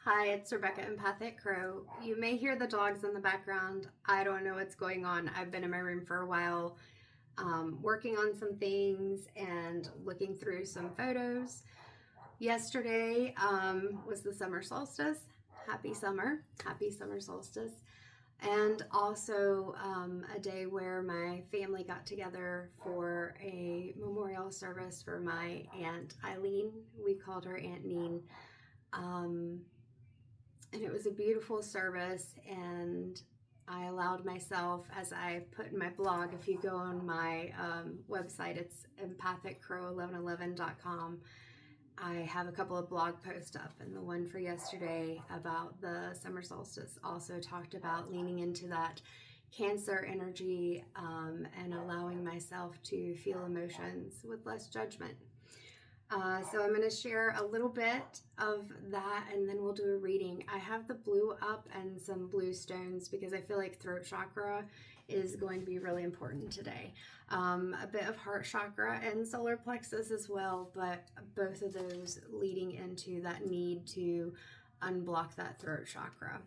Hi, it's Rebecca Empathic Crow. You may hear the dogs in the background. I don't know what's going on. I've been in my room for a while, working on some things and looking through some photos. Yesterday was the summer solstice. Happy summer solstice. And also a day where my family got together for a memorial service for my Aunt Eileen. We called her Aunt Neen. Um, and it was a beautiful service, and I allowed myself, as I put in my blog, if you go on my website, it's empathiccrow1111.com. I have a couple of blog posts up, and the one for yesterday about the summer solstice also talked about leaning into that Cancer energy and allowing myself to feel emotions with less judgment. So I'm going to share a little bit of that, and then we'll do a reading. I have the blue up and some blue stones because I feel like throat chakra is going to be really important today. A bit of heart chakra and solar plexus as well, but both of those leading into that need to unblock that throat chakra.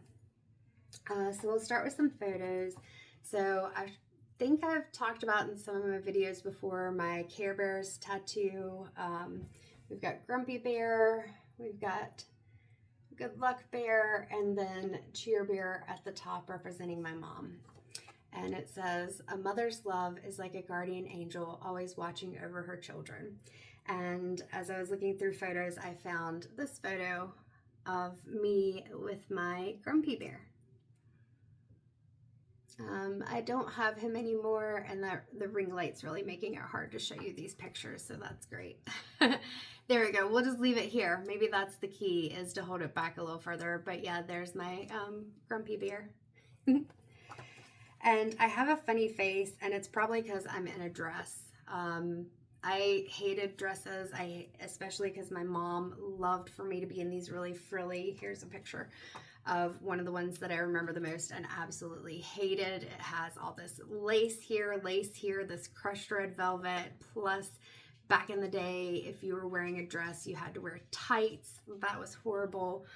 So we'll start with some photos. So I think I've talked about in some of my videos before my Care Bears tattoo. We've got Grumpy Bear, we've got Good Luck Bear, and then Cheer Bear at the top representing my mom. And it says, "A mother's love is like a guardian angel always watching over her children." And as I was looking through photos, I found this photo of me with my Grumpy Bear. I don't have him anymore, and the ring light's really making it hard to show you these pictures, so that's great. There we go. We'll just leave it here. Maybe that's the key, is to hold it back a little further. But yeah, there's my Grumpy Bear. And I have a funny face, and it's probably because I'm in a dress. I hated dresses, especially because my mom loved for me to be in these really frilly, here's a picture of one of the ones that I remember the most and absolutely hated. It has all this lace here, this crushed red velvet, plus back in the day, if you were wearing a dress, you had to wear tights. That was horrible.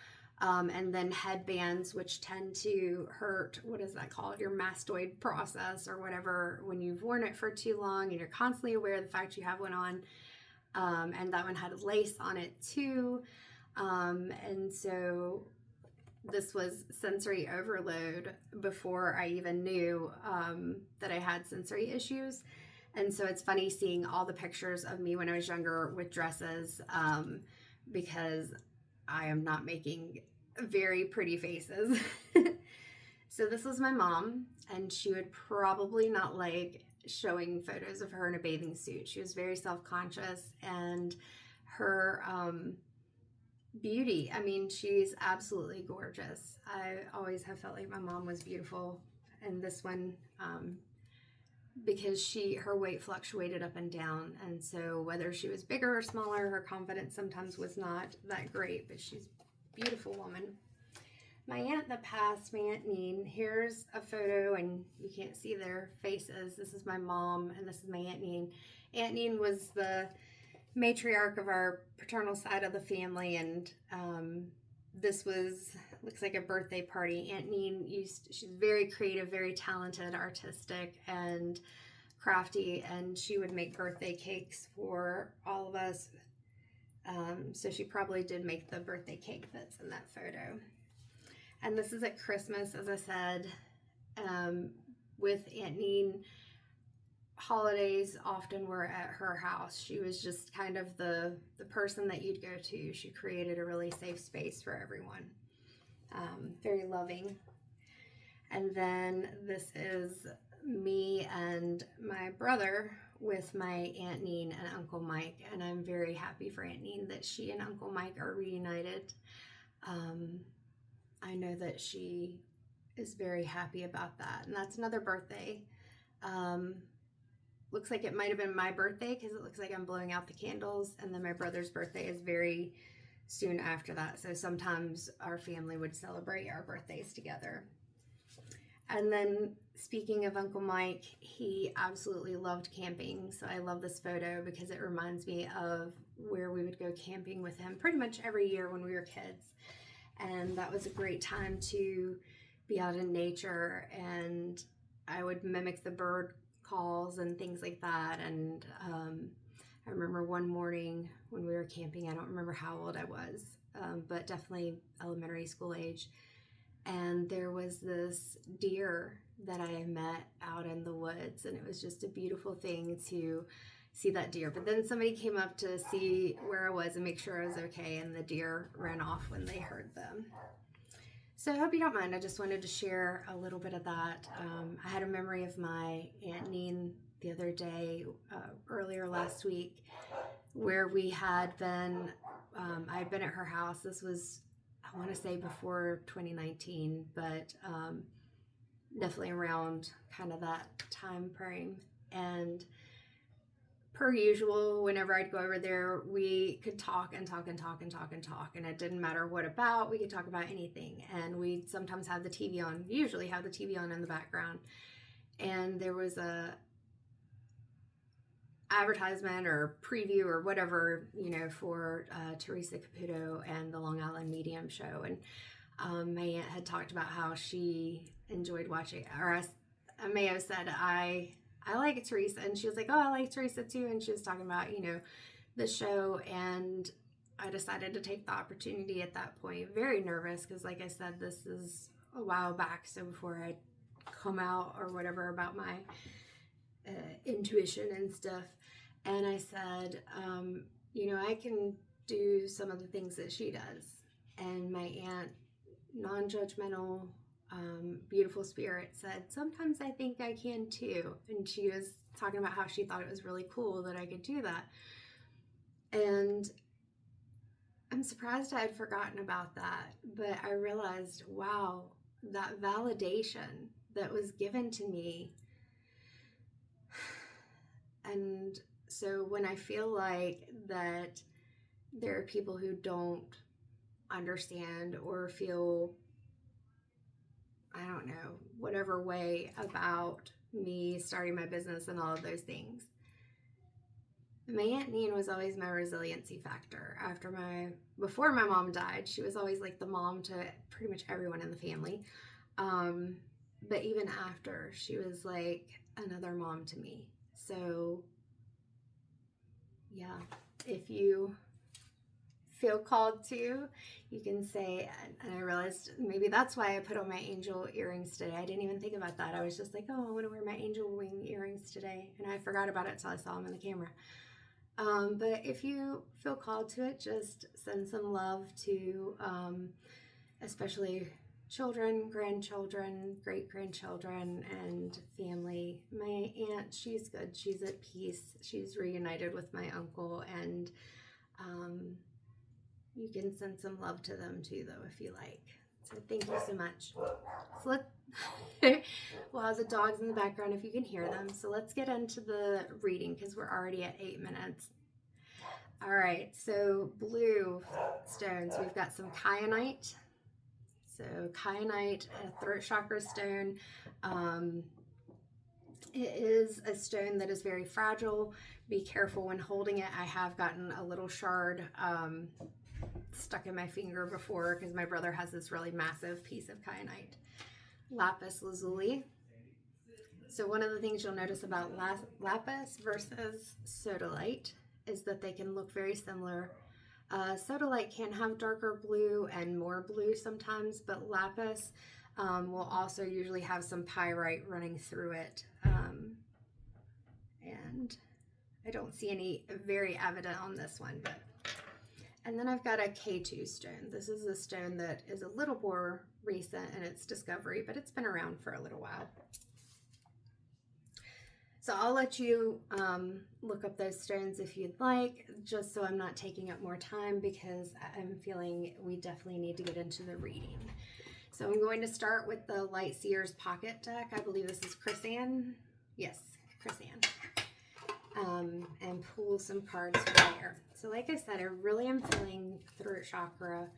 And then headbands, which tend to hurt, what is that called? Your mastoid process or whatever, when you've worn it for too long and you're constantly aware of the fact you have one on. And that one had lace on it too. And so this was sensory overload before I even knew that I had sensory issues. And so it's funny seeing all the pictures of me when I was younger with dresses, because I am not making very pretty faces. So this was my mom, and she would probably not like showing photos of her in a bathing suit. She was very self-conscious, and her beauty, I mean, she's absolutely gorgeous. I always have felt like my mom was beautiful, and this one, because her weight fluctuated up and down, and so whether she was bigger or smaller, her confidence sometimes was not that great, but she's a beautiful woman. My aunt that passed, my Aunt Neen, here's a photo, and you can't see their faces. This is my mom, and this is my Aunt Neen. Aunt Neen was the matriarch of our paternal side of the family, and this looks like a birthday party. Aunt Neen she's very creative, very talented, artistic, and crafty, and she would make birthday cakes for all of us. So she probably did make the birthday cake that's in that photo. And this is at Christmas, as I said, with Aunt Neen. Holidays often were at her house. She was just kind of the person that you'd go to. She created a really safe space for everyone. Very loving. And then this is me and my brother with my Aunt Neen and Uncle Mike, and I'm very happy for Aunt Neen that she and Uncle Mike are reunited. I know that she is very happy about that, and that's another birthday. Looks like it might have been my birthday because it looks like I'm blowing out the candles, and then my brother's birthday is very soon after that, so sometimes our family would celebrate our birthdays together. And then speaking of Uncle Mike, he absolutely loved camping, so I love this photo because it reminds me of where we would go camping with him pretty much every year when we were kids. and that was a great time to be out in nature, and I would mimic the bird calls and things like that. And I remember one morning when we were camping, I don't remember how old I was, but definitely elementary school age, and there was this deer that I met out in the woods, and it was just a beautiful thing to see that deer. But then somebody came up to see where I was and make sure I was okay, and the deer ran off when they heard them. So I hope you don't mind. I just wanted to share a little bit of that. I had a memory of my Aunt Neen the other day, earlier last week, where we had been, I had been at her house. This was, I want to say before 2019, but definitely around kind of that time frame. And per usual, whenever I'd go over there, we could talk and talk and talk and talk and talk, and it didn't matter what about. We could talk about anything, and we'd sometimes have the TV on, usually have the TV on in the background. And there was a advertisement or preview or whatever, for Teresa Caputo and the Long Island Medium show. And my aunt had talked about how she enjoyed watching, or I may have said, I like Teresa, and she was like, oh, I like Teresa too. And she was talking about, the show, and I decided to take the opportunity at that point. Very nervous, because like I said, this is a while back, so before I come out or whatever about my intuition and stuff. And I said, I can do some of the things that she does. And my aunt, non-judgmental, beautiful spirit, said, sometimes I think I can too. And she was talking about how she thought it was really cool that I could do that. And I'm surprised I had forgotten about that, but I realized, wow, that validation that was given to me. And so when I feel like that there are people who don't understand or feel, I don't know, whatever way about me starting my business and all of those things, my Aunt Neen was always my resiliency factor. Before my mom died, she was always like the mom to pretty much everyone in the family. But even after, she was like another mom to me. So yeah, if you feel called to, you can say, and I realized maybe that's why I put on my angel earrings today. I didn't even think about that. I was just like, oh, I want to wear my angel wing earrings today. And I forgot about it until I saw them in the camera. But if you feel called to it, just send some love to especially children, grandchildren, great-grandchildren, and family. My aunt, she's good. She's at peace. She's reunited with my uncle, and you can send some love to them too, though, if you like. So thank you so much. So well, the dogs in the background, if you can hear them. So let's get into the reading, because we're already at 8 minutes. All right, so blue stones. We've got some kyanite. So kyanite, a throat chakra stone. It is a stone that is very fragile. Be careful when holding it. I have gotten a little shard stuck in my finger before, because my brother has this really massive piece of kyanite. Lapis lazuli. So one of the things you'll notice about lapis versus sodalite is that they can look very similar. Sodalite can have darker blue and more blue sometimes, but lapis will also usually have some pyrite running through it. And I don't see any very evident on this one. And then I've got a K2 stone. This is a stone that is a little more recent in its discovery, but it's been around for a little while. So I'll let you look up those stones if you'd like, just so I'm not taking up more time, because I'm feeling we definitely need to get into the reading. So I'm going to start with the Light Seers Pocket deck. I believe this is Chris-Ann. Yes, Chris-Ann. And pull some cards from there. So like I said, I really am feeling throat chakra,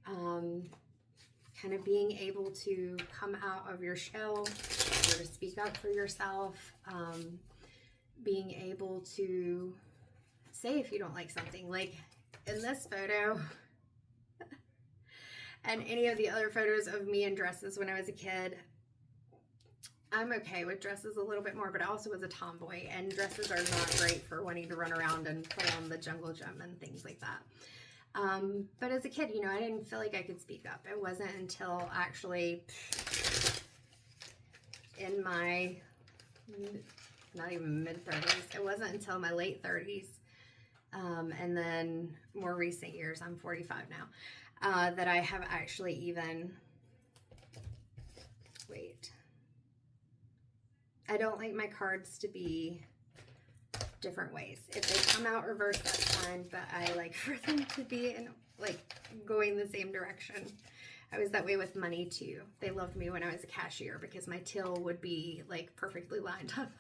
kind of being able to come out of your shell, or to speak up for yourself, being able to say if you don't like something. Like in this photo, and any of the other photos of me in dresses when I was a kid. I'm okay with dresses a little bit more, but I also was a tomboy, and dresses are not great for wanting to run around and play on the jungle gym and things like that. But as a kid, I didn't feel like I could speak up. It wasn't until actually in my, not even mid-30s, it wasn't until my late 30s, and then more recent years, I'm 45 now, that I have actually even, wait, I don't like my cards to be different ways. If they come out reversed, that's fine, but I like for them to be in, like, going the same direction. I was that way with money too. They loved me when I was a cashier because my till would be like perfectly lined up.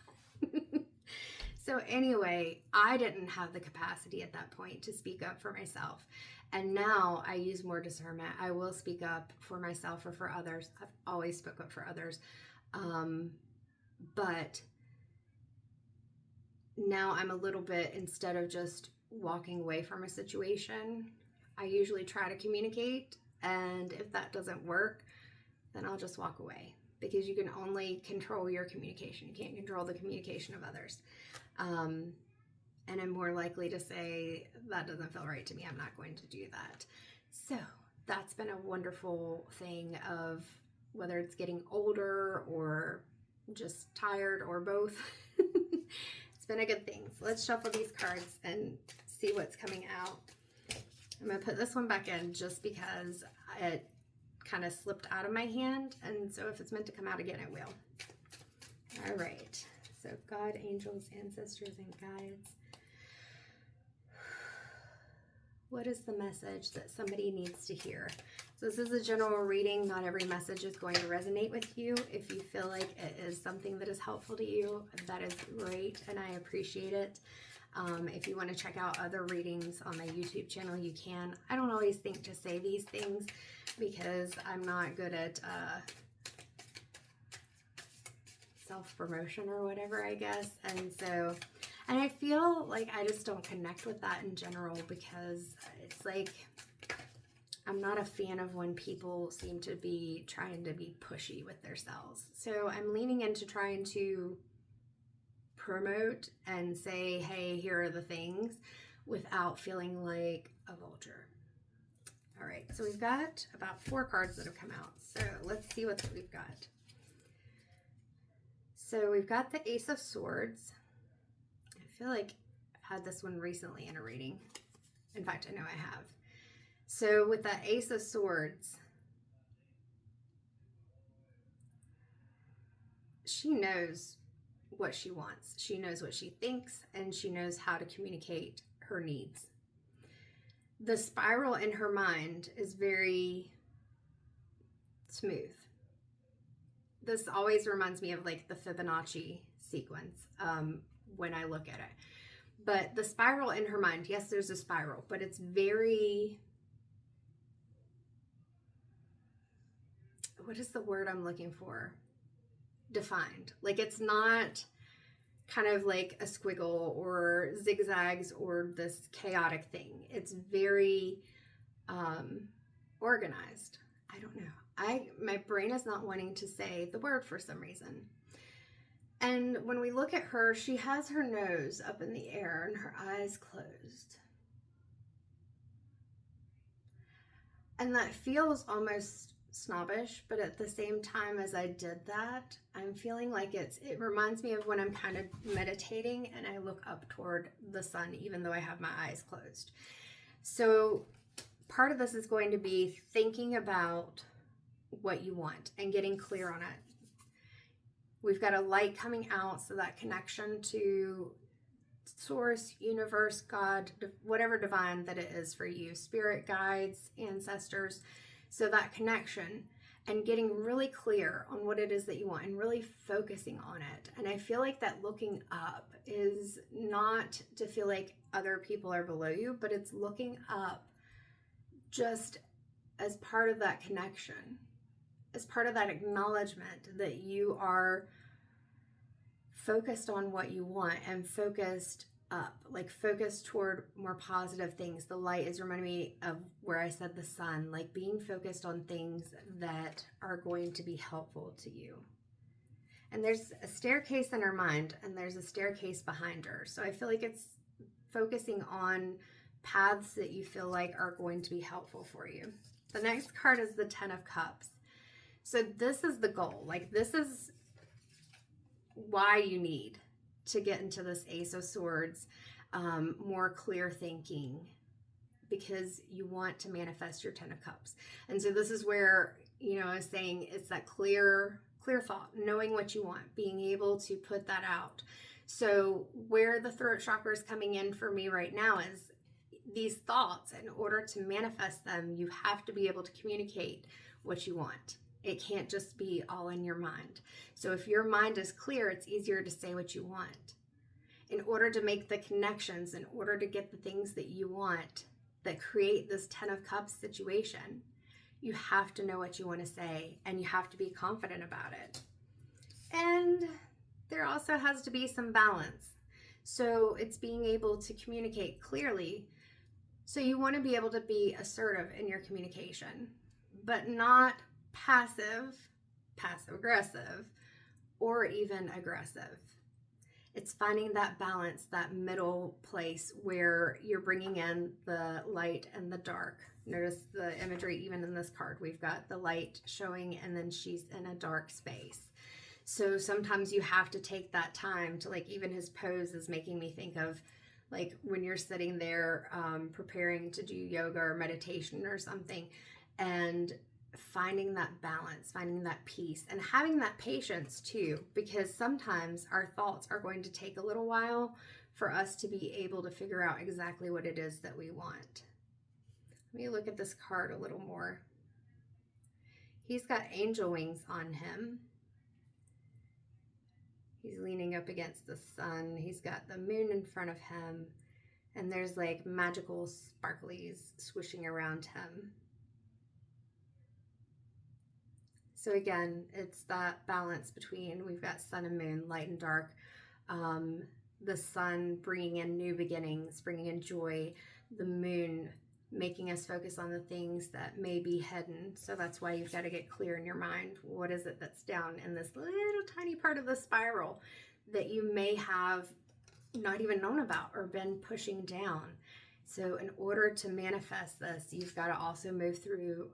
So anyway, I didn't have the capacity at that point to speak up for myself. And now I use more discernment. I will speak up for myself or for others. I've always spoke up for others. But now I'm a little bit, instead of just walking away from a situation, I usually try to communicate. And if that doesn't work, then I'll just walk away, because you can only control your communication. You can't control the communication of others. And I'm more likely to say, that doesn't feel right to me. I'm not going to do that. So that's been a wonderful thing of whether it's getting older or just tired or both. It's been a good thing. So let's shuffle these cards and see what's coming out. I'm going to put this one back in just because it kind of slipped out of my hand. And so if it's meant to come out again, it will. All right. So God, angels, ancestors, and guides. What is the message that somebody needs to hear? So this is a general reading. Not every message is going to resonate with you. If you feel like it is something that is helpful to you, that is great, and I appreciate it. If you want to check out other readings on my YouTube channel, you can. I don't always think to say these things because I'm not good at self-promotion or whatever, I guess. And I feel like I just don't connect with that in general, because it's like, I'm not a fan of when people seem to be trying to be pushy with themselves. So I'm leaning into trying to promote and say, hey, here are the things, without feeling like a vulture. All right, so we've got about 4 cards that have come out. So let's see what we've got. So we've got the Ace of Swords. I feel like I've had this one recently in a reading. In fact, I know I have. So with that Ace of Swords, she knows what she wants. She knows what she thinks, and she knows how to communicate her needs. The spiral in her mind is very smooth. This always reminds me of like the Fibonacci sequence when I look at it. But the spiral in her mind, yes, there's a spiral, but it's very, what is the word I'm looking for? Defined. Like, it's not kind of like a squiggle or zigzags or this chaotic thing. It's very organized. I don't know. My brain is not wanting to say the word for some reason. And when we look at her, she has her nose up in the air and her eyes closed. And that feels almost snobbish, but at the same time as I did that, I'm feeling like it reminds me of when I'm kind of meditating and I look up toward the sun, even though I have my eyes closed. So part of this is going to be thinking about what you want and getting clear on it. We've got a light coming out, so that connection to source, universe, God, whatever divine that it is for you, spirit guides, ancestors. So that connection and getting really clear on what it is that you want and really focusing on it. And I feel like that looking up is not to feel like other people are below you, but it's looking up just as part of that connection, as part of that acknowledgement that you are focused on what you want and focused up, like focus toward more positive things. The light is reminding me of where I said the sun, like being focused on things that are going to be helpful to you. And there's a staircase in her mind, and there's a staircase behind her. So I feel like it's focusing on paths that you feel like are going to be helpful for you. The next card is the Ten of Cups. So this is the goal. Like, this is why you need to get into this Ace of Swords, more clear thinking, because you want to manifest your Ten of Cups. And so this is where, I was saying it's that clear thought, knowing what you want, being able to put that out. So where the throat chakra is coming in for me right now is these thoughts. In order to manifest them, you have to be able to communicate what you want. It can't just be all in your mind. So if your mind is clear, it's easier to say what you want. In order to make the connections, in order to get the things that you want that create this Ten of Cups situation, you have to know what you want to say, and you have to be confident about it. And there also has to be some balance. So it's being able to communicate clearly. So you want to be able to be assertive in your communication, but not passive aggressive, or even aggressive. It's finding that balance, that middle place where you're bringing in the light and the dark. Notice the imagery even in this card. We've got the light showing, and then she's in a dark space. So sometimes you have to take that time to, like, even his pose is making me think of, like, when you're sitting there preparing to do yoga or meditation or something, and finding that balance, finding that peace, and having that patience too, because sometimes our thoughts are going to take a little while for us to be able to figure out exactly what it is that we want. Let me look at this card a little more. He's got angel wings on him. He's leaning up against the sun. He's got the moon in front of him, and there's like magical sparklies swishing around him. So again, it's that balance between, we've got sun and moon, light and dark. The sun bringing in new beginnings, bringing in joy. The moon making us focus on the things that may be hidden. So that's why you've got to get clear in your mind. What is it that's down in this little tiny part of the spiral that you may have not even known about or been pushing down? So in order to manifest this, you've got to also move through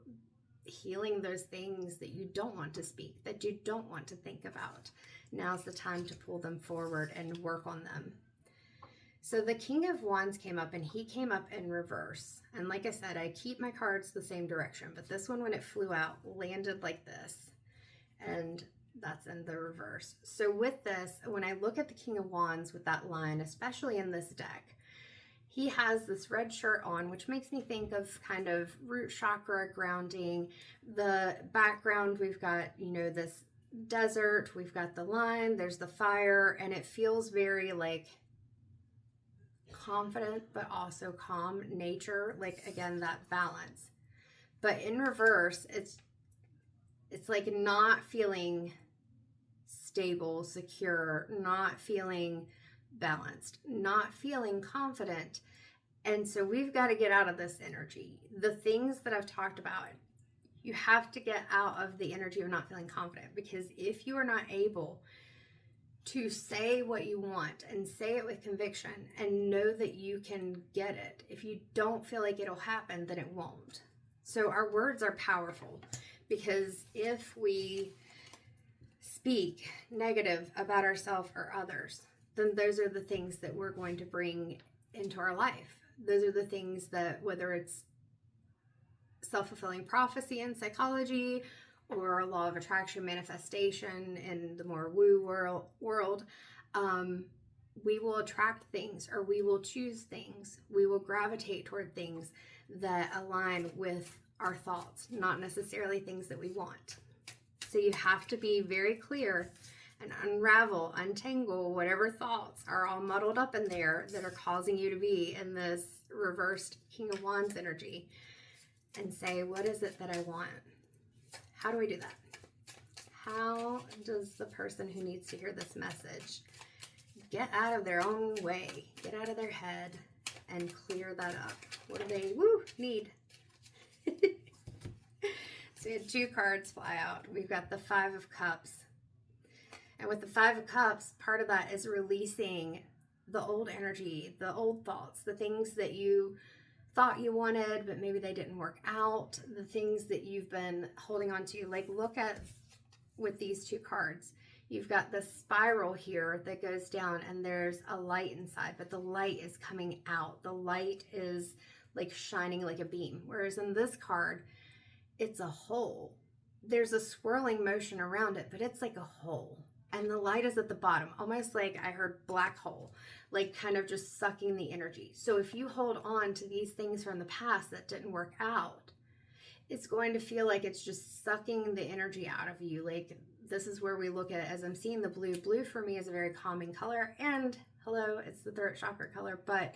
healing those things that you don't want to speak, that you don't want to think about. Now's the time to pull them forward and work on them. So the King of Wands came up, and he came up in reverse. And like I said, I keep my cards the same direction, but this one, when it flew out, landed like this. And that's in the reverse. So with this, when I look at the King of Wands with that line, especially in this deck, he has this red shirt on, which makes me think of kind of root chakra grounding. The background, we've got, this desert, we've got the line, there's the fire, and it feels very like confident, but also calm nature. Like, again, that balance. But in reverse, it's like not feeling stable, secure, not feeling balanced, not feeling confident. And so we've got to get out of this energy. The things that I've talked about, you have to get out of the energy of not feeling confident, because if you are not able to say what you want and say it with conviction and know that you can get it, if you don't feel like it'll happen, then it won't. So our words are powerful, because if we speak negative about ourselves or others, then those are the things that we're going to bring into our life. Those are the things that, whether it's self-fulfilling prophecy in psychology or law of attraction manifestation in the more woo world, we will attract things, or we will choose things. We will gravitate toward things that align with our thoughts, not necessarily things that we want. So you have to be very clear and unravel, untangle whatever thoughts are all muddled up in there that are causing you to be in this reversed King of Wands energy, and say, what is it that I want? How do I do that? How does the person who needs to hear this message get out of their own way, get out of their head and clear that up. What do they need? So we had 2 cards fly out. We've got the 5 of Cups. And with the 5 of Cups, part of that is releasing the old energy, the old thoughts, the things that you thought you wanted, but maybe they didn't work out, the things that you've been holding on to. Like, look at with these 2 cards. You've got the spiral here that goes down and there's a light inside, but the light is coming out. The light is like shining like a beam. Whereas in this card, it's a hole. There's a swirling motion around it, but it's like a hole. And the light is at the bottom, almost like I heard black hole, like kind of just sucking the energy. So if you hold on to these things from the past that didn't work out, it's going to feel like it's just sucking the energy out of you. Like, this is where we look at it as I'm seeing the blue. Blue for me is a very calming color, and hello, it's the throat chakra color. But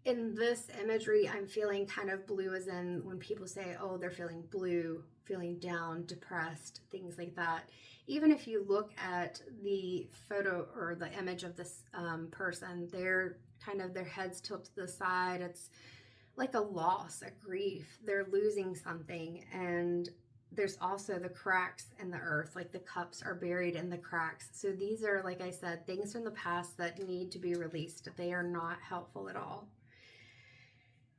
in this imagery, I'm feeling kind of blue as in when people say, oh, they're feeling blue, feeling down, depressed, things like that. Even if you look at the photo or the image of this person, they're kind of, their heads tilt to the side. It's like a loss, a grief. They're losing something. And there's also the cracks in the earth, like the cups are buried in the cracks. So these are, like I said, things from the past that need to be released. They are not helpful at all.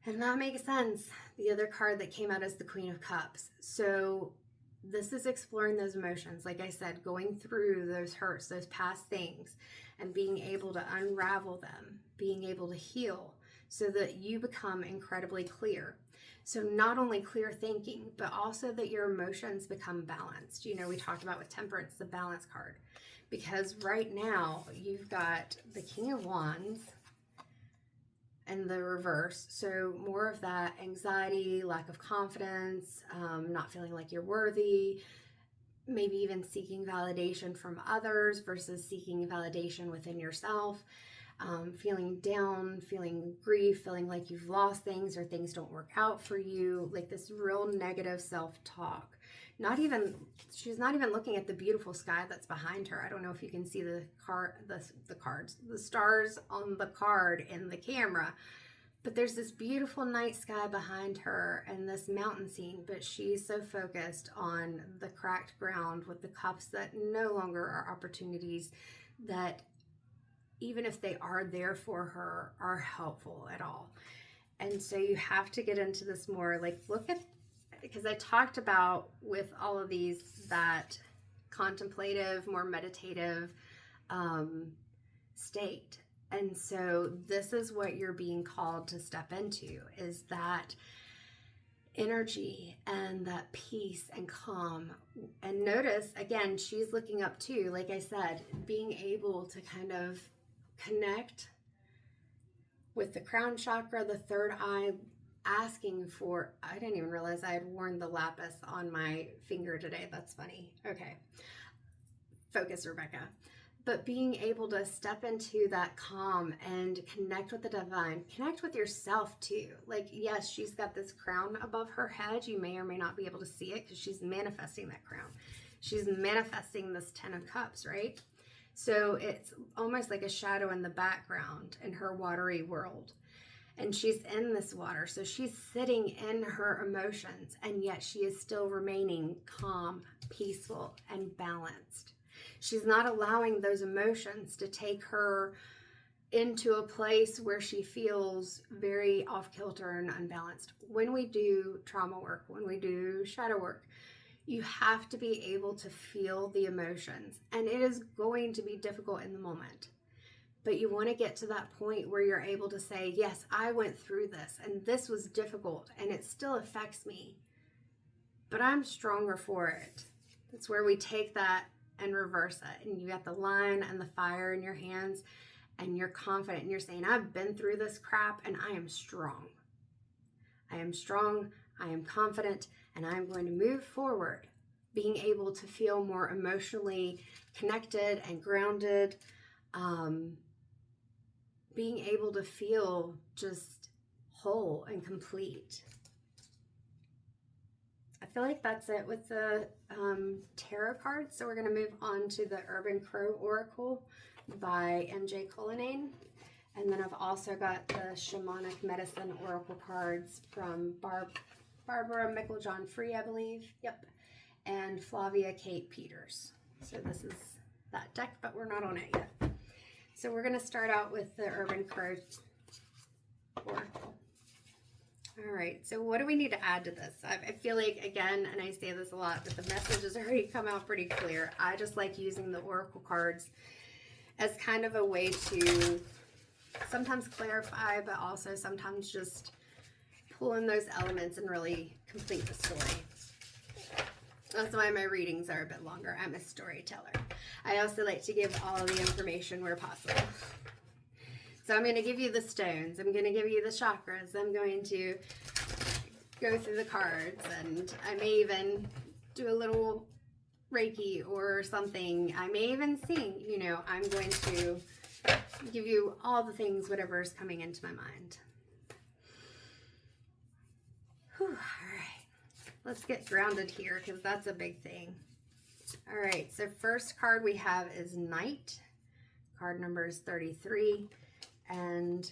And that makes sense. The other card that came out is the Queen of Cups. So this is exploring those emotions. Like I said, going through those hurts, those past things, and being able to unravel them, being able to heal so that you become incredibly clear. So not only clear thinking, but also that your emotions become balanced. You know, we talked about with Temperance, the balance card, because right now you've got the King of Wands and the reverse. So more of that anxiety, lack of confidence, not feeling like you're worthy, maybe even seeking validation from others versus seeking validation within yourself. Feeling down, feeling grief, feeling like you've lost things or things don't work out for you, like this real negative self-talk. She's not even looking at the beautiful sky that's behind her. I don't know if you can see the stars on the card in the camera, but there's this beautiful night sky behind her and this mountain scene, but she's so focused on the cracked ground with the cups that no longer are opportunities that, even if they are there for her, are helpful at all. And so you have to get into this more, like, look at, because I talked about with all of these, that contemplative, more meditative state. And so this is what you're being called to step into, is that energy and that peace and calm. And notice, again, she's looking up too, like I said, being able to kind of connect with the crown chakra, the third eye, asking for, I didn't even realize I had worn the lapis on my finger today. That's funny. Okay. Focus, Rebecca. But being able to step into that calm and connect with the divine, connect with yourself too. Like, yes, she's got this crown above her head. You may or may not be able to see it because she's manifesting that crown. She's manifesting this 10 of Cups, right? So it's almost like a shadow in the background in her watery world. And she's in this water. So she's sitting in her emotions, and yet she is still remaining calm, peaceful, and balanced. She's not allowing those emotions to take her into a place where she feels very off kilter and unbalanced. When we do trauma work, when we do shadow work, you have to be able to feel the emotions, and it is going to be difficult in the moment. But you want to get to that point where you're able to say, yes, I went through this, and this was difficult, and it still affects me, but I'm stronger for it. That's where we take that and reverse it. And you got the lion and the fire in your hands, and you're confident, and you're saying, I've been through this crap, and I am strong. I am strong, I am confident, and I'm going to move forward, being able to feel more emotionally connected and grounded, being able to feel just whole and complete. I feel like that's it with the tarot cards. So we're going to move on to the Urban Crow Oracle by MJ Cullinane. And then I've also got the Shamanic Medicine Oracle cards from Barbara Micklejohn-Free, I believe. Yep. And Flavia Kate Peters. So this is that deck, but we're not on it yet. So we're going to start out with the Urban Card Oracle. All right, so what do we need to add to this? I feel like, again, and I say this a lot, but the message has already come out pretty clear. I just like using the Oracle cards as kind of a way to sometimes clarify, but also sometimes just pull in those elements and really complete the story. That's why my readings are a bit longer. I'm a storyteller. I also like to give all the information where possible. So I'm going to give you the stones. I'm going to give you the chakras. I'm going to go through the cards, and I may even do a little Reiki or something. I may even sing. You know, I'm going to give you all the things, whatever is coming into my mind. Whew, all right. Let's get grounded here because that's a big thing. All right, so first card we have is Knight. Card number is 33, and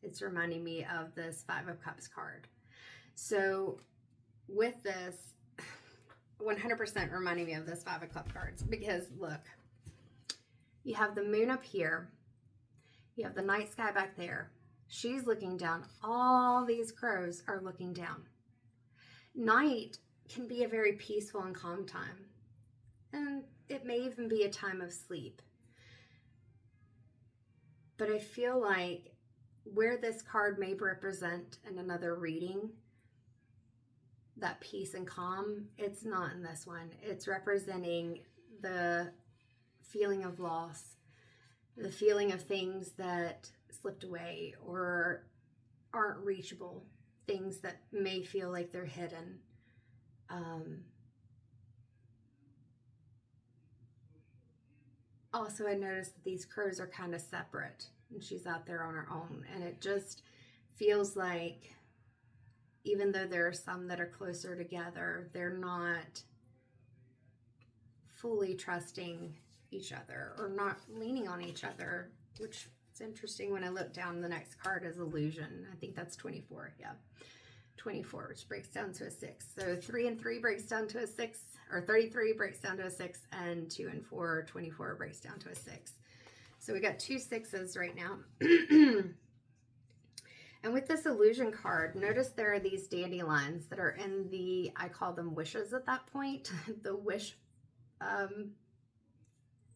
it's reminding me of this Five of Cups card. So with this, 100% reminding me of this Five of Cups cards because look, you have the moon up here, you have the night sky back there. She's looking down. All these crows are looking down. Night can be a very peaceful and calm time. And it may even be a time of sleep. But I feel like where this card may represent in another reading, that peace and calm, it's not in this one. It's representing the feeling of loss, the feeling of things that slipped away or aren't reachable, things that may feel like they're hidden. Also, I noticed that these crows are kind of separate and she's out there on her own, and it just feels like even though there are some that are closer together, they're not fully trusting each other or not leaning on each other, which is interesting. When I look down, the next card is Illusion. I think that's 24. Yeah, 24, which breaks down to a 6. So 3 and 3 breaks down to a 6, or 33 breaks down to a 6, and 2 and 4, 24 breaks down to a 6. So we got 2 6s right now. And with this Illusion card, notice there are these dandelions that are in the, I call them wishes at that point, the wish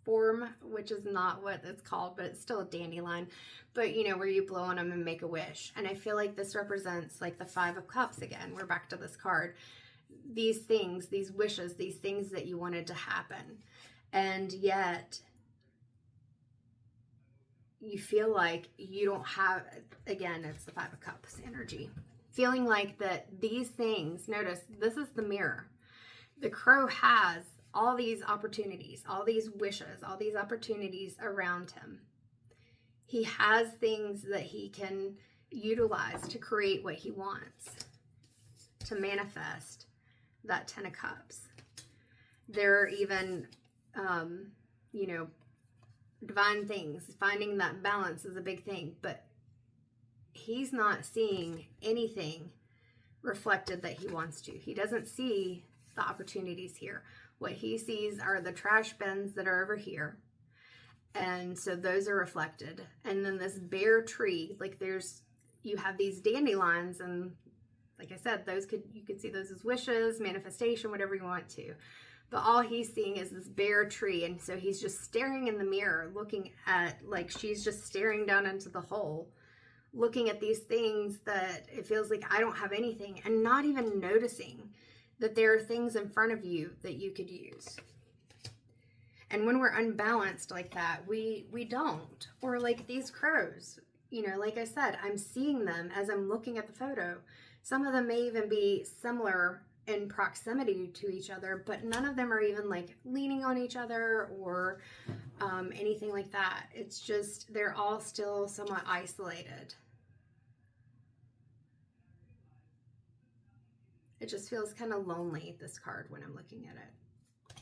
form, which is not what it's called, but it's still a dandelion. But you know, where you blow on them and make a wish. And I feel like this represents like the Five of Cups again. We're back to this card. These things, these wishes, these things that you wanted to happen. And yet you feel like you don't have, again, it's the Five of Cups energy. Feeling like that these things, notice this is the mirror. The crow has all these opportunities, all these wishes, all these opportunities around him. He has things that he can utilize to create what he wants, to manifest that 10 of Cups. There are even, you know, divine things. Finding that balance is a big thing, but he's not seeing anything reflected that he wants to. He doesn't see the opportunities here. What he sees are the trash bins that are over here. And so those are reflected. And then this bare tree, like you have these dandelions, and like I said, you could see those as wishes, manifestation, whatever you want to. But all he's seeing is this bare tree. And so he's just staring in the mirror, looking at, like she's just staring down into the hole, looking at these things that it feels like I don't have anything, and not even noticing that there are things in front of you that you could use. And when we're unbalanced like that, we don't. Or like these crows, you know, like I said, I'm seeing them as I'm looking at the photo. Some of them may even be similar in proximity to each other, but none of them are even like leaning on each other or anything like that. It's just, they're all still somewhat isolated. It just feels kind of lonely, this card, when I'm looking at it.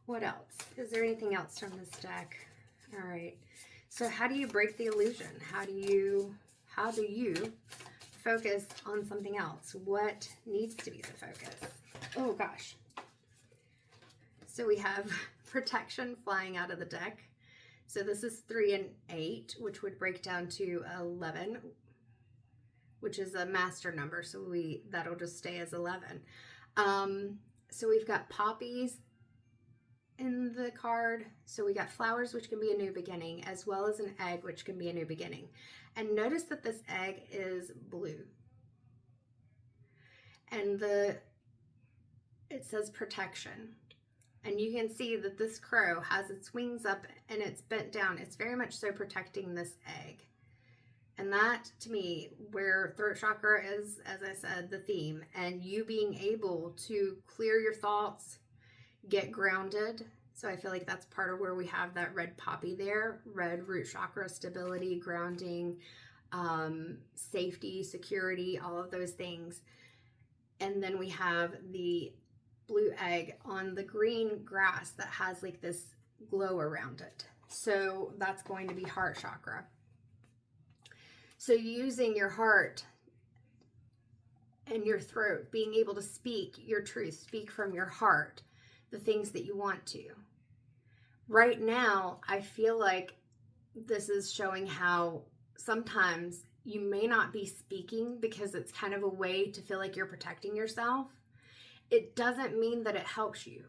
What else? Is there anything else from this deck? All right. So how do you break the illusion? How do you focus on something else? What needs to be the focus? Oh gosh. So we have protection flying out of the deck. So this is 3 and 8, which would break down to 11, which is a master number. So that'll just stay as 11. So we've got poppies in the card. So we got flowers, which can be a new beginning, as well as an egg, which can be a new beginning. And notice that this egg is blue. And it says protection. And you can see that this crow has its wings up and it's bent down. It's very much so protecting this egg. And that, to me, where throat chakra is, as I said, the theme, and you being able to clear your thoughts, get grounded. So I feel like that's part of where we have that red poppy there. Red root chakra, stability, grounding, safety, security, all of those things. And then we have the blue egg on the green grass that has like this glow around it. So that's going to be heart chakra. So using your heart and your throat, being able to speak your truth, speak from your heart, the things that you want to. Right now, I feel like this is showing how sometimes you may not be speaking because it's kind of a way to feel like you're protecting yourself. It doesn't mean that it helps you.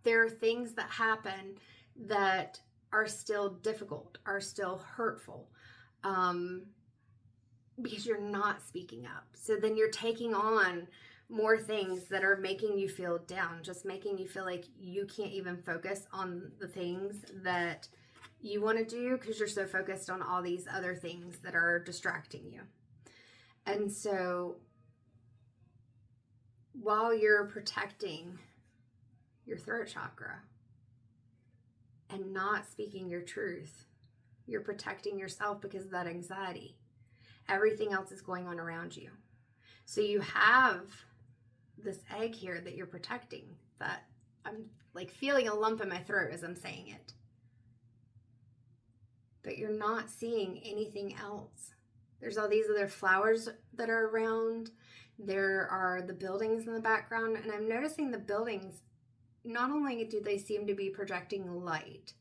There are things that happen that are still difficult, are still hurtful, because you're not speaking up. So then you're taking on more things that are making you feel down, just making you feel like you can't even focus on the things that you want to do because you're so focused on all these other things that are distracting you. And so while you're protecting your throat chakra and not speaking your truth, you're protecting yourself because of that anxiety. Everything else is going on around you. So you have this egg here that you're protecting, that I'm like feeling a lump in my throat as I'm saying it. But you're not seeing anything else. There's all these other flowers that are around. There are the buildings in the background, and I'm noticing the buildings, not only do they seem to be projecting light,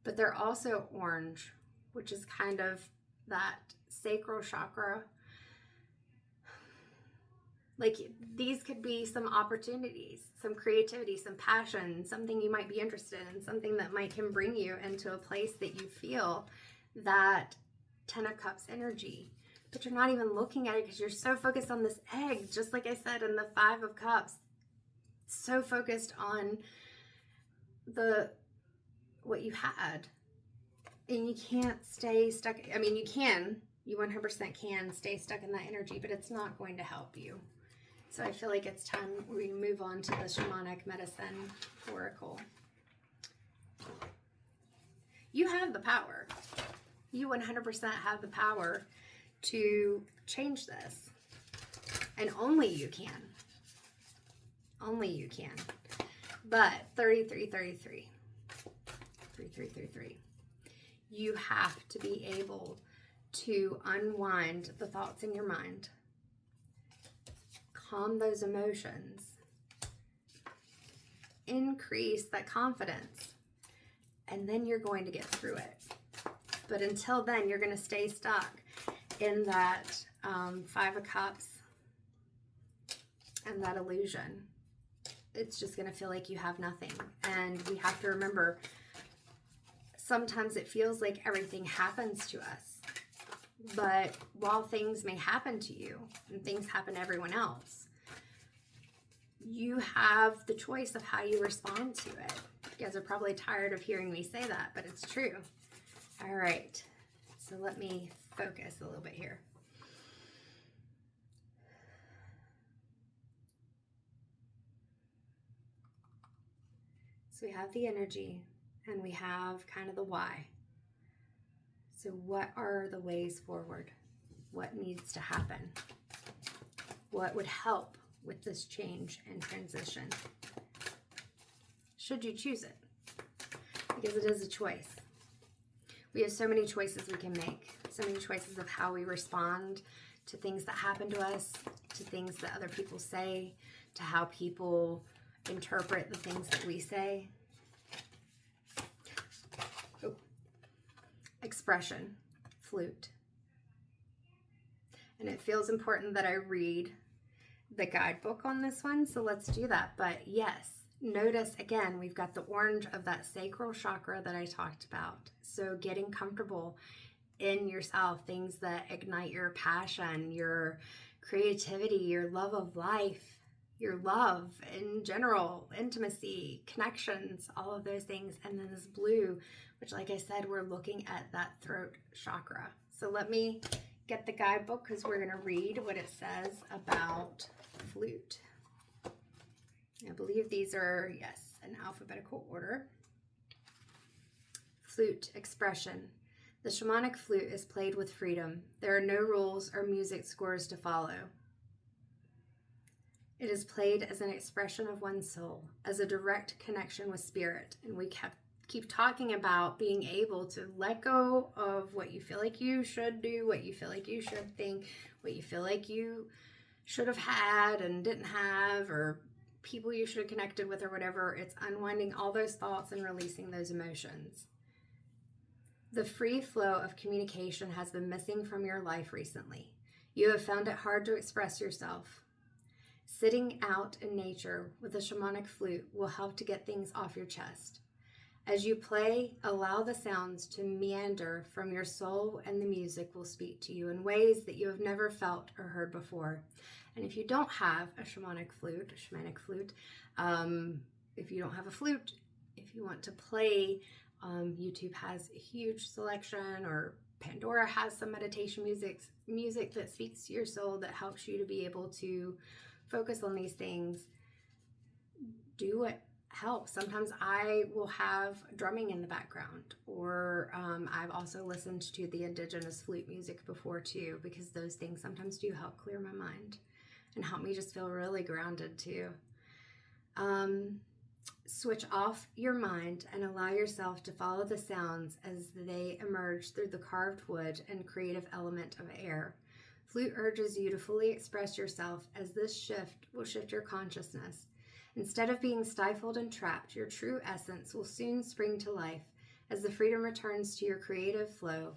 but they're also orange, which is kind of that sacral chakra. Like these could be some opportunities, some creativity, some passion, something you might be interested in, something that can bring you into a place that you feel that 10 of Cups energy. But you're not even looking at it because you're so focused on this egg, just like I said in the 5 of Cups. So focused on what you had. And you can't stay stuck. I mean, you 100% can stay stuck in that energy, but it's not going to help you. So I feel like it's time we move on to the shamanic medicine oracle. You have the power. You 100% have the power to change this. And only you can. Only you can. But 3333. 3333. You have to be able to unwind the thoughts in your mind. Calm those emotions. Increase that confidence. And then you're going to get through it. But until then, you're going to stay stuck in that 5 of Cups and that illusion. It's just going to feel like you have nothing. And we have to remember, sometimes it feels like everything happens to us. But while things may happen to you and things happen to everyone else, you have the choice of how you respond to it. You guys are probably tired of hearing me say that, but it's true. All right, so let me focus a little bit here. So we have the energy and we have kind of the why. So what are the ways forward? What needs to happen? What would help with this change and transition? Should you choose it? because it is a choice. We have so many choices we can make, so many choices of how we respond to things that happen to us, to things that other people say, to how people interpret the things that we say. Oh. Expression, flute. And it feels important that I read the guidebook on this one, so let's do that. But yes, notice again, we've got the orange of that sacral chakra that I talked about. So getting comfortable in yourself, things that ignite your passion, your creativity, your love of life, your love in general, intimacy, connections, all of those things. And then this blue, which like I said, we're looking at that throat chakra. So let me get the guidebook because we're going to read what it says about flute. I believe these are, yes, in alphabetical order. Flute, expression. The shamanic flute is played with freedom. There are no rules or music scores to follow. It is played as an expression of one's soul, as a direct connection with spirit. And we keep talking about being able to let go of what you feel like you should do, what you feel like you should think, what you feel like you should have had and didn't have, or people you should have connected with or whatever. It's unwinding all those thoughts and releasing those emotions. The free flow of communication has been missing from your life recently. You have found it hard to express yourself. Sitting out in nature with a shamanic flute will help to get things off your chest. As you play, allow the sounds to meander from your soul, and the music will speak to you in ways that you have never felt or heard before. And if you don't have a shamanic flute, if you don't have a flute, if you want to play, YouTube has a huge selection, or Pandora has some meditation music that speaks to your soul, that helps you to be able to focus on these things. Do what helps. Sometimes I will have drumming in the background, or I've also listened to the indigenous flute music before too, because those things sometimes do help clear my mind and help me just feel really grounded too. Switch off your mind and allow yourself to follow the sounds as they emerge through the carved wood and creative element of air. Flute urges you to fully express yourself, as this shift will shift your consciousness. Instead of being stifled and trapped, your true essence will soon spring to life as the freedom returns to your creative flow.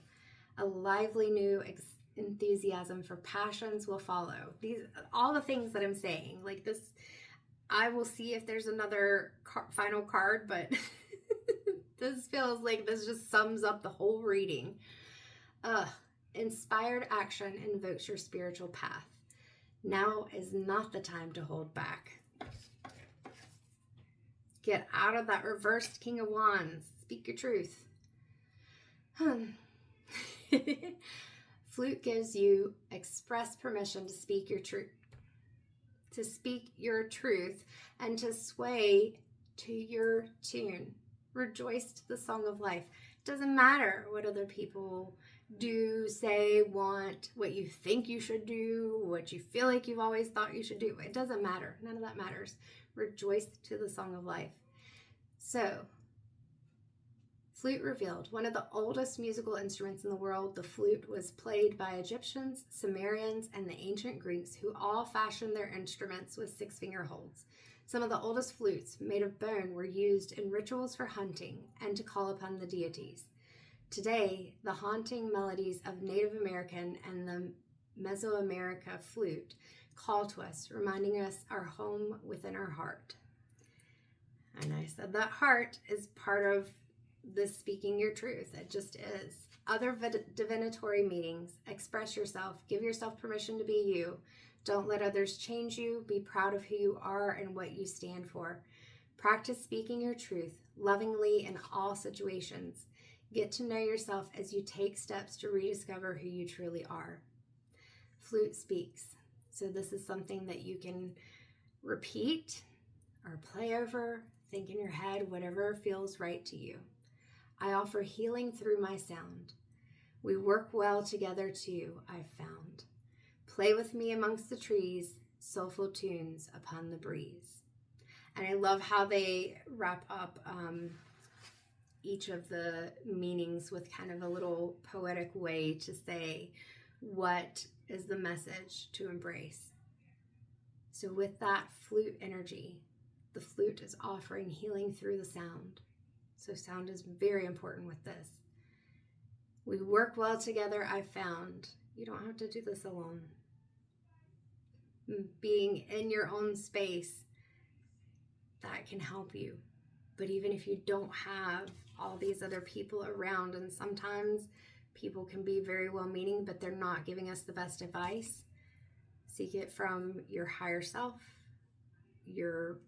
A lively new enthusiasm for passions will follow. All the things that I'm saying, like this, I will see if there's another final card, but this feels like this just sums up the whole reading. Inspired action invokes your spiritual path. Now is not the time to hold back. Get out of that reversed King of Wands. Speak your truth. Flute gives you express permission to speak your truth. To speak your truth and to sway to your tune. Rejoice to the song of life. It doesn't matter what other people do, say, want, what you think you should do, what you feel like you've always thought you should do. It doesn't matter. None of that matters. Rejoice to the song of life. So, flute revealed. One of the oldest musical instruments in the world, the flute was played by Egyptians, Sumerians, and the ancient Greeks, who all fashioned their instruments with six-finger holds. Some of the oldest flutes, made of bone, were used in rituals for hunting and to call upon the deities. Today, the haunting melodies of Native American and the Mesoamerica flute call to us, reminding us our home within our heart. And I said that heart is part of this speaking your truth. It just is. Other divinatory meanings. Express yourself. Give yourself permission to be you. Don't let others change you. Be proud of who you are and what you stand for. Practice speaking your truth lovingly in all situations. Get to know yourself as you take steps to rediscover who you truly are. Flute speaks. So this is something that you can repeat or play over, think in your head, whatever feels right to you. I offer healing through my sound. We work well together too, I've found. Play with me amongst the trees, soulful tunes upon the breeze. And I love how they wrap up each of the meanings with kind of a little poetic way to say what is the message to embrace. So with that flute energy, the flute is offering healing through the sound. So sound is very important with this. We work well together, I've found. You don't have to do this alone. Being in your own space, that can help you. But even if you don't have all these other people around, and sometimes people can be very well-meaning, but they're not giving us the best advice, seek it from your higher self, your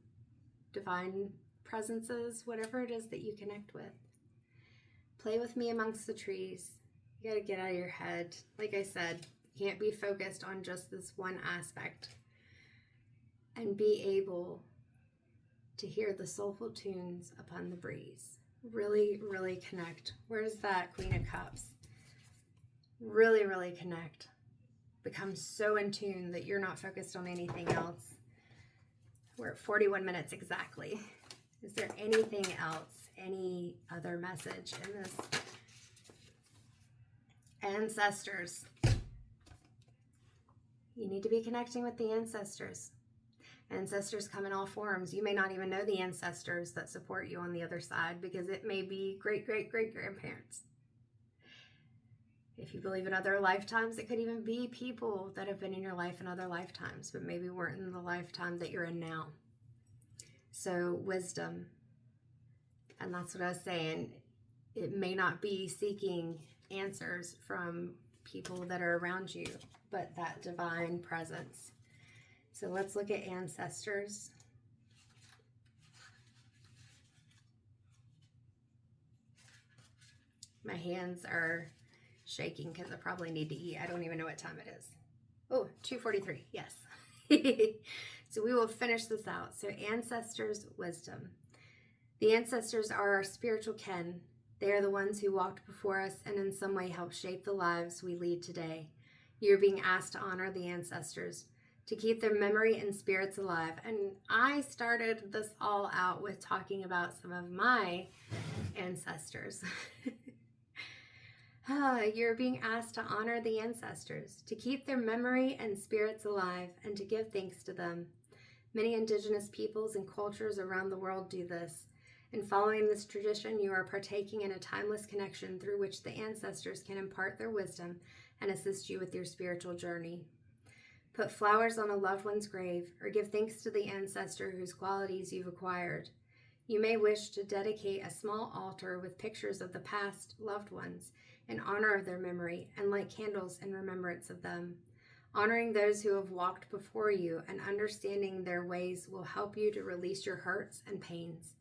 divine presences, whatever it is that you connect with. Play with me amongst the trees. You gotta get out of your head. Like I said, you can't be focused on just this one aspect. And be able to hear the soulful tunes upon the breeze. Really, really connect. Where's that Queen of Cups? Really, really connect. Become so in tune that you're not focused on anything else. We're at 41 minutes exactly. Is there anything else? Any other message in this? Ancestors. You need to be connecting with the ancestors. Ancestors come in all forms. You may not even know the ancestors that support you on the other side, because it may be great-great-great-grandparents. If you believe in other lifetimes, it could even be people that have been in your life in other lifetimes, but maybe weren't in the lifetime that you're in now. So wisdom. And that's what I was saying. It may not be seeking answers from people that are around you, but that divine presence. So let's look at ancestors. My hands are shaking because I probably need to eat. I don't even know what time it is. Oh, 2:43, yes. So we will finish this out. So ancestors' wisdom. The ancestors are our spiritual kin. They are the ones who walked before us and in some way helped shape the lives we lead today. You're being asked to honor the ancestors, to keep their memory and spirits alive. And I started this all out with talking about some of my ancestors. You're being asked to honor the ancestors, to keep their memory and spirits alive, and to give thanks to them. Many indigenous peoples and cultures around the world do this. In following this tradition, you are partaking in a timeless connection through which the ancestors can impart their wisdom and assist you with your spiritual journey. Put flowers on a loved one's grave, or give thanks to the ancestor whose qualities you've acquired. You may wish to dedicate a small altar with pictures of the past loved ones in honor of their memory, and light candles in remembrance of them. Honoring those who have walked before you and understanding their ways will help you to release your hurts and pains.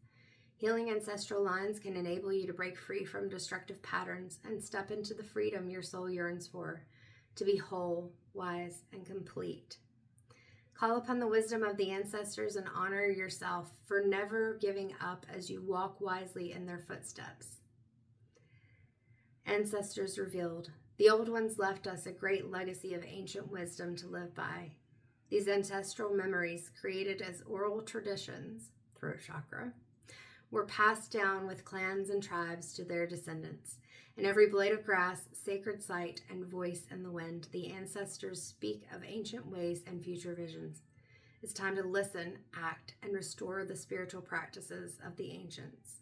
Healing ancestral lines can enable you to break free from destructive patterns and step into the freedom your soul yearns for, to be whole, wise, and complete. Call upon the wisdom of the ancestors and honor yourself for never giving up as you walk wisely in their footsteps. Ancestors revealed. The old ones left us a great legacy of ancient wisdom to live by. These ancestral memories, created as oral traditions, throat chakra, were passed down with clans and tribes to their descendants. In every blade of grass, sacred site, and voice in the wind, the ancestors speak of ancient ways and future visions. It's time to listen, act, and restore the spiritual practices of the ancients.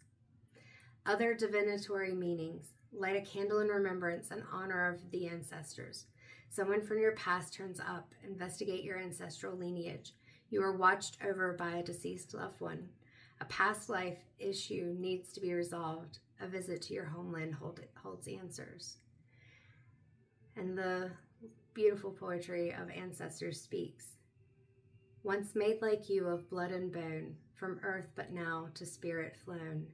Other divinatory meanings. Light a candle in remembrance and honor of the ancestors. Someone from your past turns up. Investigate your ancestral lineage. You are watched over by a deceased loved one. A past life issue needs to be resolved. A visit to your homeland holds answers. And the beautiful poetry of ancestors speaks. Once made like you of blood and bone, from earth but now to spirit flown.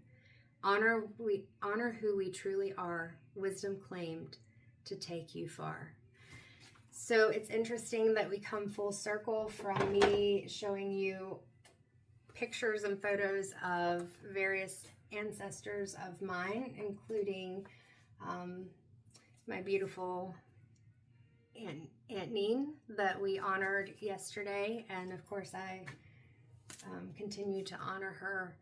Honor who we truly are, wisdom claimed to take you far. So it's interesting that we come full circle from me showing you pictures and photos of various ancestors of mine, including my beautiful Aunt Neen that we honored yesterday, and of course I continue to honor her.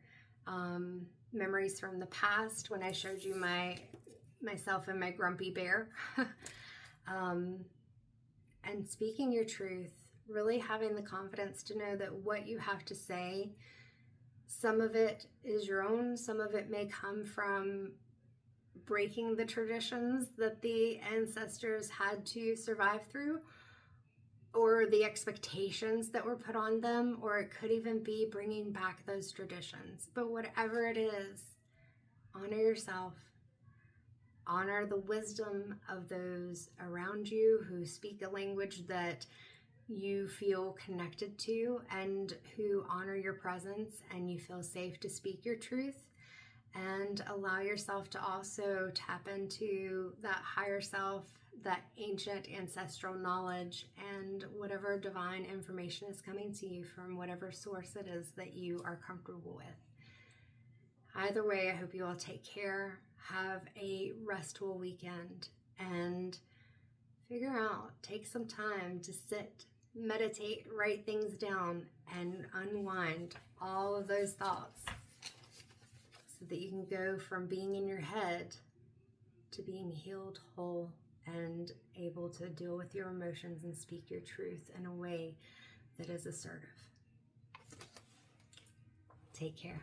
memories from the past when I showed you myself and my grumpy bear. And speaking your truth, really having the confidence to know that what you have to say, some of it is your own, some of it may come from breaking the traditions that the ancestors had to survive through, or the expectations that were put on them, or it could even be bringing back those traditions. But whatever it is, honor yourself. Honor the wisdom of those around you who speak a language that you feel connected to and who honor your presence and you feel safe to speak your truth. And allow yourself to also tap into that higher self, that ancient ancestral knowledge, and whatever divine information is coming to you from whatever source it is that you are comfortable with. Either way, I hope you all take care, have a restful weekend, and figure out, take some time to sit, meditate, write things down, and unwind all of those thoughts so that you can go from being in your head to being healed, whole, and able to deal with your emotions and speak your truth in a way that is assertive. Take care.